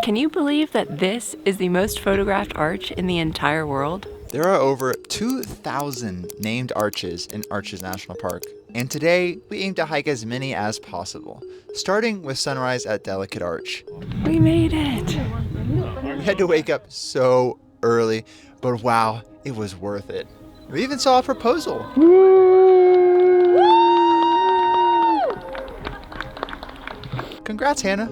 Can you believe that this is the most photographed arch in the entire world? There are over 2,000 named arches in Arches National Park, and today we aim to hike as many as possible, starting with sunrise at Delicate Arch. We made it! We had to wake up so early, but wow, it was worth it. We even saw a proposal. Congrats, Hannah.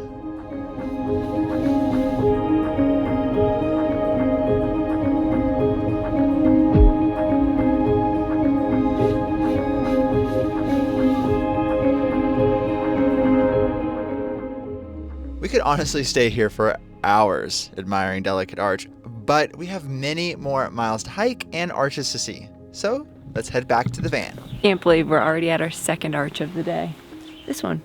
We could honestly stay here for hours admiring Delicate Arch, but we have many more miles to hike and arches to see. So let's head back to the van. Can't believe we're already at our second arch of the day. This one.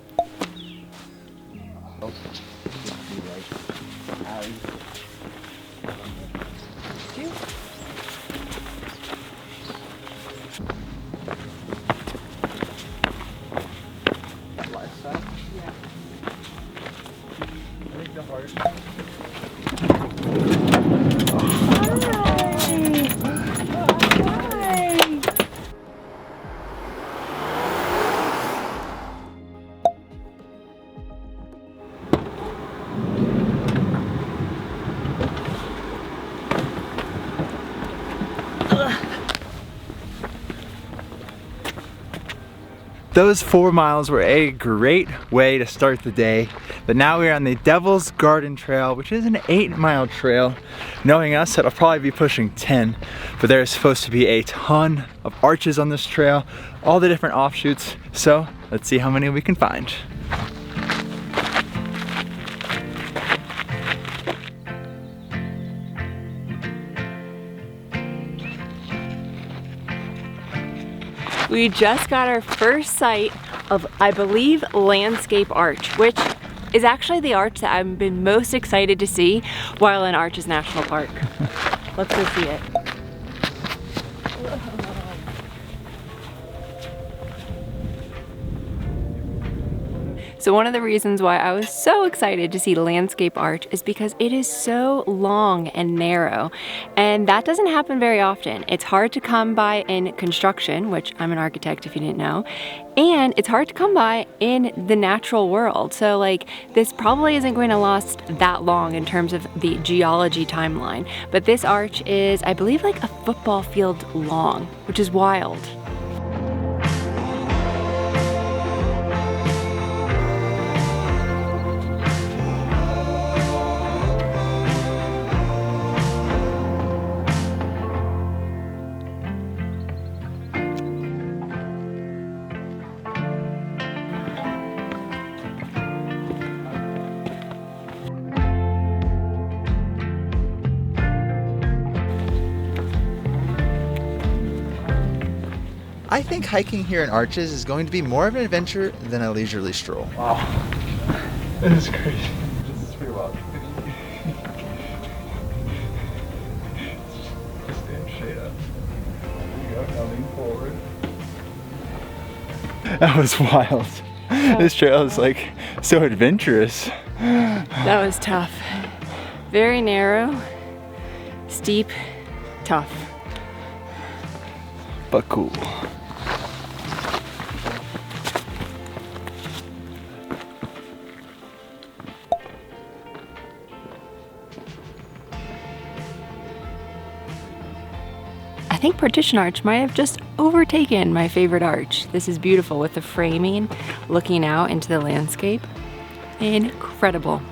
Those 4 miles were a great way to start the day, but now we're on the Devil's Garden Trail, which is an 8-mile trail. Knowing us, it'll probably be pushing 10, but there's supposed to be a ton of arches on this trail, all the different offshoots, so let's see how many we can find. We just got our first sight of, I believe, Landscape Arch, which is actually the arch that I've been most excited to see while in Arches National Park. Let's go see it. So one of the reasons why I was so excited to see Landscape Arch is because it is so long and narrow, and that doesn't happen very often. It's hard to come by in construction, which I'm an architect if you didn't know, and it's hard to come by in the natural world. So like, this probably isn't going to last that long in terms of the geology timeline, but this arch is, I believe, like a football field long, which is wild. I think hiking here in Arches is going to be more of an adventure than a leisurely stroll. Wow, that is crazy. This is pretty wild. Just stand straight up. There you go, now lean forward. That was wild. This trail is like so adventurous. That was tough. Very narrow, steep, tough. But cool. I think Partition Arch might have just overtaken my favorite arch. This is beautiful with the framing, looking out into the landscape. Incredible.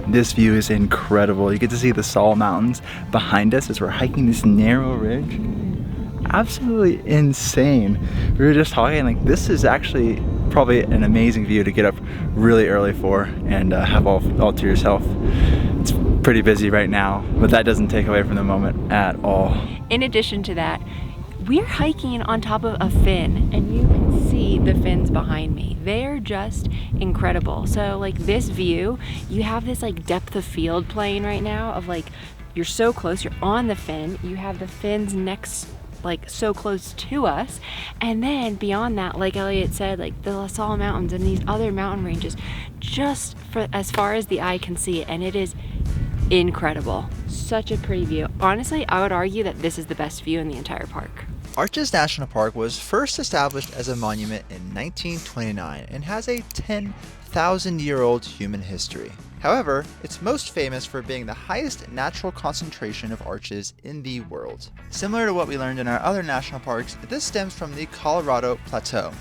This view is incredible. You get to see the Saul Mountains behind us as we're hiking this narrow ridge. Absolutely insane. We were just talking, like, this is actually probably an amazing view to get up really early for and have all to yourself. It's pretty busy right now, but that doesn't take away from the moment at all. In addition to that, We're hiking on top of a fin, and you can see the fins behind me. They're just incredible. So like this view, you have this like depth of field playing right now of like, you're so close, you're on the fin, you have the fins next, like so close to us, and then beyond that, like Elliot said, like the La Salle Mountains and these other mountain ranges, just for as far as the eye can see, and it is incredible. Such a pretty view. Honestly, I would argue that this is the best view in the entire park. Arches National Park was first established as a monument in 1929 and has a 10,000-year-old human history. However, it's most famous for being the highest natural concentration of arches in the world. Similar to what we learned in our other national parks, this stems from the Colorado Plateau.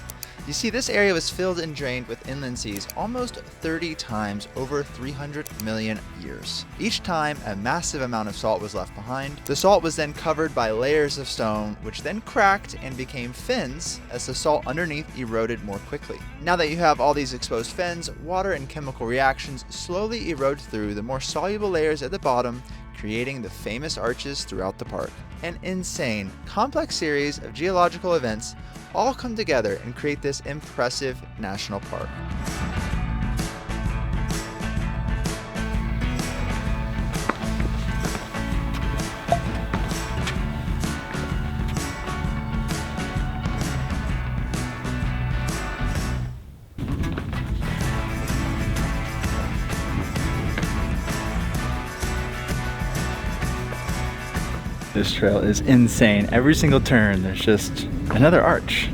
You see, this area was filled and drained with inland seas almost 30 times over 300 million years. Each time, a massive amount of salt was left behind. The salt was then covered by layers of stone, which then cracked and became fins as the salt underneath eroded more quickly. Now that you have all these exposed fins, water and chemical reactions slowly erode through the more soluble layers at the bottom, creating the famous arches throughout the park. An insane, complex series of geological events all come together and create this impressive national park. This trail is insane. Every single turn, there's just another arch.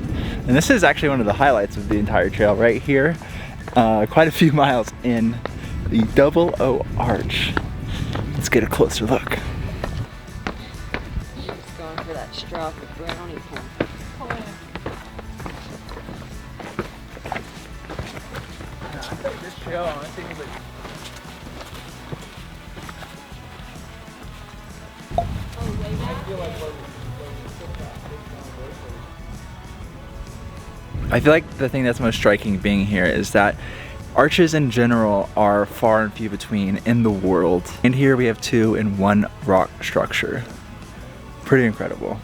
And this is actually one of the highlights of the entire trail right here. Quite a few miles in, the Double O Arch. Let's get a closer look. Just going for that straw for brownie point. This trail, honestly, is like I feel like the thing that's most striking being here is that arches in general are far and few between in the world. And here we have two in one rock structure. Pretty incredible.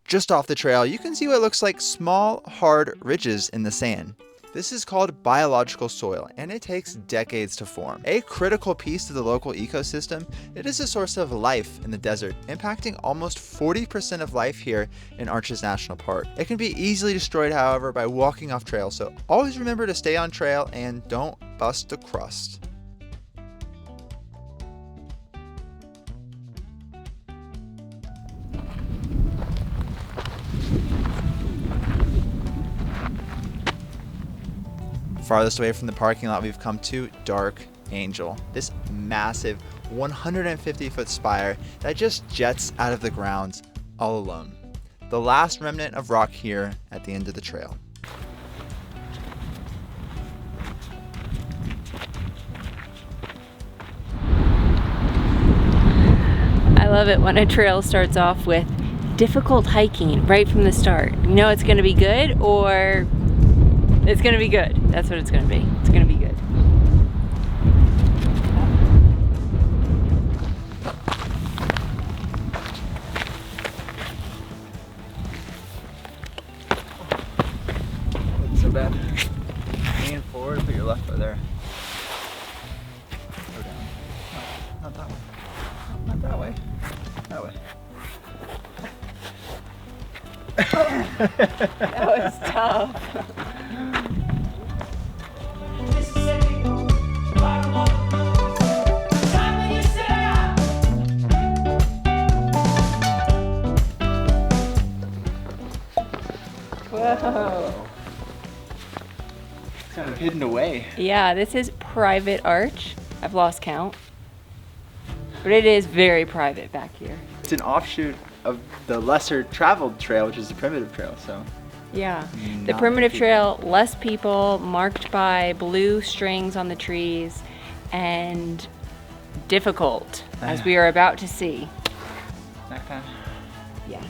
Just off the trail, you can see what looks like small, hard ridges in the sand. This is called biological soil, and it takes decades to form. A critical piece of the local ecosystem, it is a source of life in the desert, impacting almost 40% of life here in Arches National Park. It can be easily destroyed, however, by walking off trail, so always remember to stay on trail and don't bust the crust. Farthest away from the parking lot, we've come to Dark Angel, this massive 150-foot spire that just jets out of the ground all alone. The last remnant of rock here at the end of the trail. I love it when a trail starts off with difficult hiking right from the start. You know it's gonna be good, or it's gonna be good. That's what it's gonna be. It's gonna be good. Not so bad. Lean forward, put your left foot there. Go down. No, not that way. Not that way. That way. That was tough. Whoa. It's kind of hidden away. Yeah, this is private arch. I've lost count. But it is very private back here. It's an offshoot of the lesser traveled trail, which is the primitive trail, so. Yeah, the Not primitive many trail, less people, marked by blue strings on the trees, and difficult, as we are about to see. Next time. Yeah.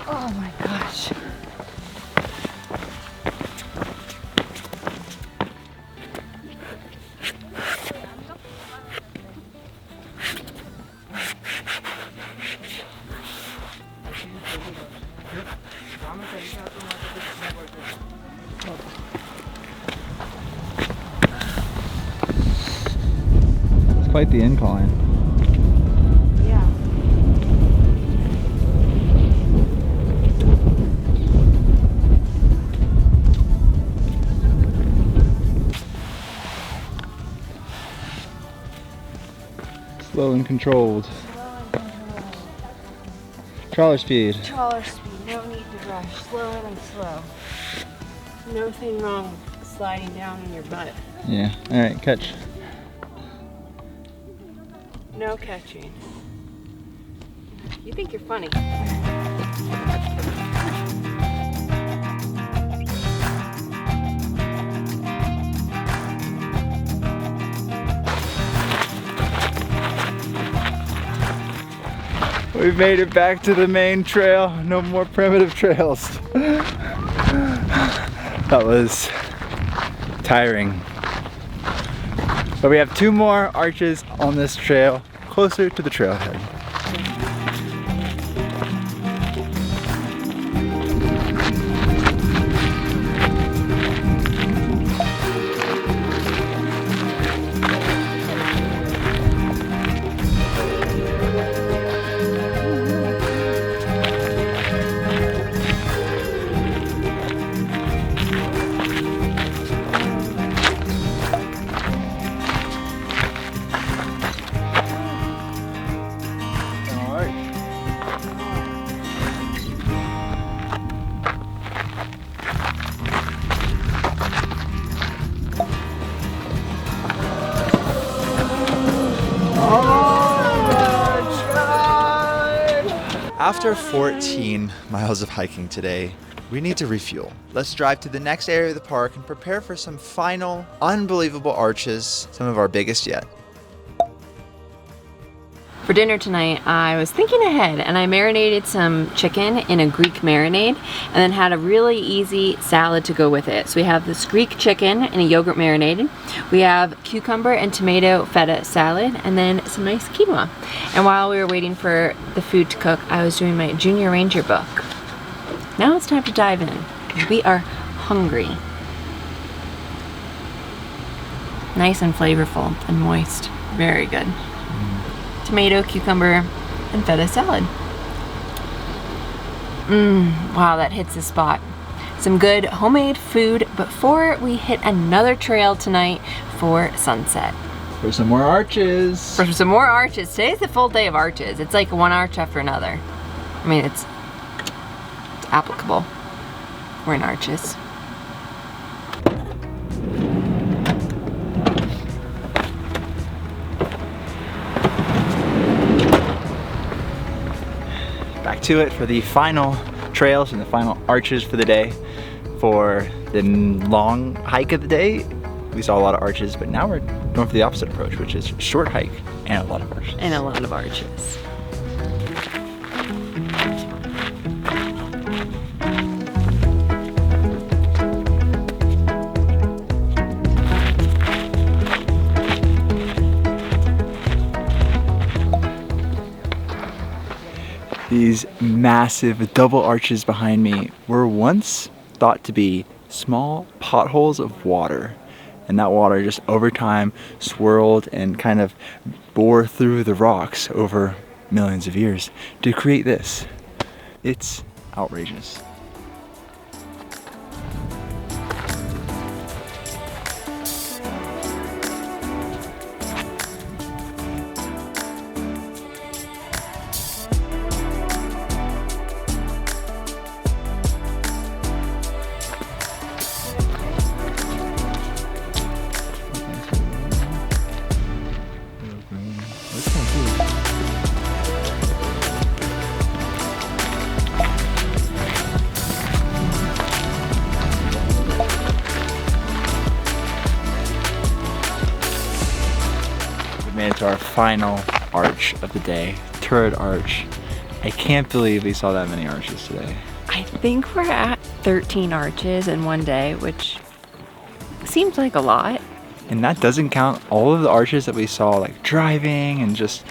Oh my gosh. It's quite the incline. Yeah. Slow and controlled. Trawler speed. Trawler speed, no need to rush. Slow and slow. Nothing wrong with sliding down in your butt. Yeah, alright, catch. No catching. You think you're funny. We've made it back to the main trail. No more primitive trails. That was tiring. But we have 2 more arches on this trail, closer to the trailhead. After 14 miles of hiking today, we need to refuel. Let's drive to the next area of the park and prepare for some final unbelievable arches, some of our biggest yet. For dinner tonight, I was thinking ahead and I marinated some chicken in a Greek marinade and then had a really easy salad to go with it. So we have this Greek chicken in a yogurt marinade. We have cucumber and tomato feta salad and then some nice quinoa. And while we were waiting for the food to cook, I was doing my Junior Ranger book. Now it's time to dive in because we are hungry. Nice and flavorful and moist. Very good. Tomato, cucumber, and feta salad. Wow, that hits the spot. Some good homemade food before we hit another trail tonight for sunset. For some more arches. For some more arches. Today's the full day of arches. It's like one arch after another. I mean, it's applicable. We're in arches. Back to it for the final trails and the final arches for the day. For the long hike of the day, we saw a lot of arches, but now we're going for the opposite approach, which is short hike and a lot of arches. And a lot of arches. These massive double arches behind me were once thought to be small potholes of water. And that water just over time swirled and kind of bore through the rocks over millions of years to create this. It's outrageous. Made it to our final arch of the day, turret arch, I can't believe we saw that many arches today. I think we're at 13 arches in one day, which seems like a lot. And that doesn't count all of the arches that we saw like driving and just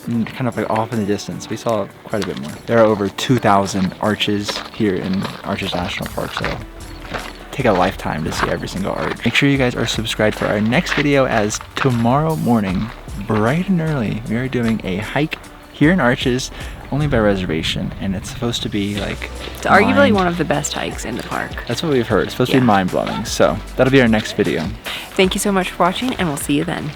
kind of like off in the distance. We saw quite a bit more. There are over 2,000 arches here in Arches National Park, so take a lifetime to see every single arch. Make sure you guys are subscribed for our next video, as tomorrow morning, bright and early, we are doing a hike here in Arches, only by reservation, and it's supposed to be like It's arguably one of the best hikes in the park. That's what we've heard. It's supposed to be mind-blowing, so that'll be our next video. Thank you so much for watching, and we'll see you then.